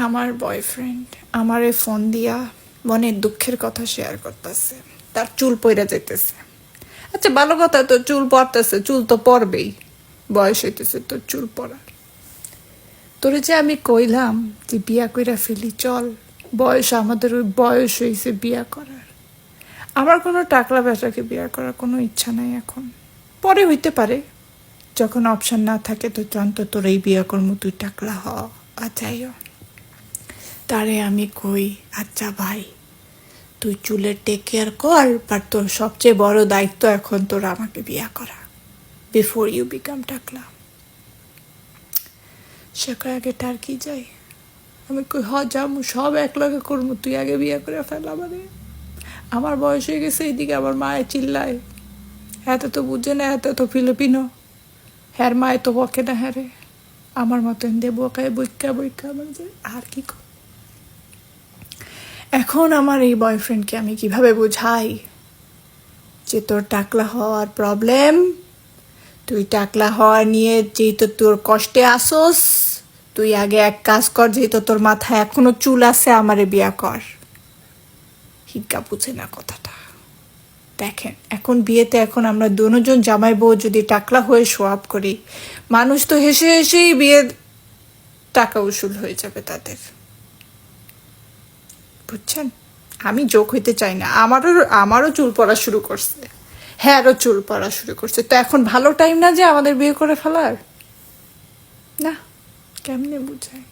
আমার বয়ফ্রেন্ড আমারে ফোন দিয়া মনের দুঃখের কথা শেয়ার করতেছে, তার চুল পইরা যাইতেছে। আচ্ছা ভালো কথা, তো চুল পড়তেছে, চুল তো পড়বেই, বয়স হইতেছে তোর চুল পড়ার। তোরে যে আমি কইলাম যে বিয়া কইরা ফেলি, চল, বয়স আমাদের, ওই বয়স হয়েছে বিয়া করার। আমার কোনো টাকলা বেটাকে বিয়া করার কোনো ইচ্ছা নাই এখন, পরে হইতে পারে যখন অপশন না থাকে, তো তো তোর এই বিয়া করমু, তুই টাকলা হ আর যাইও। তারে আমি কই, আচ্ছা ভাই তুই চুলের টেক কেয়ার কর, বাট তোর সবচেয়ে বড় দায়িত্ব এখন তোর আমাকে বিয়া করা, বিফোর ইউ বিকাম টাকলা। সে কয় আগে টার কি যাই, আমি কই হ যামু, সব এক লগে করমু, তুই আগে বিয়া করে ফেল আমারে। আমার বয়স হয়ে গেছে, এইদিকে আমার মায়ে চিল্লায়, এত তো বুঝে না, এত তো ফিলিপিনো, হ্যার মায়ে তো বকে না, হ্যাঁ রে আমার মতন দিয়ে বকায় বইকা বইকা আমার যে আর কি কর। এখন আমার এই বয়ফ্রেন্ডকে আমি কিভাবে বোঝাই যে তোর টাকলা হওয়ার প্রবলেম, তুই টাকলা হওয়া নিয়ে যেহেতু তোর কষ্টে আসোস, তুই আগে এক কাজ কর, যেহেতু তোর মাথায় এখনো চুল আছে, আমারে বিয়া কর। হিক্কা বুঝে না কথাটা। দেখেন এখন বিয়েতে এখন আমরা দুজন জামাই বউ যদি টাকলা হয়ে শো আপ করি, মানুষ তো হেসে হেসেই বিয়ের টাকা উসুল হয়ে যাবে তাদের, বুঝছেন? আমি যোগ হইতে চাই না, আমারও চুল পড়া শুরু করছে, হ্যাঁ আরও চুল পড়া শুরু করছে, তো এখন ভালো টাইম না যে আমাদের বিয়ে করে ফেলার? না, কেমনে বুঝায়?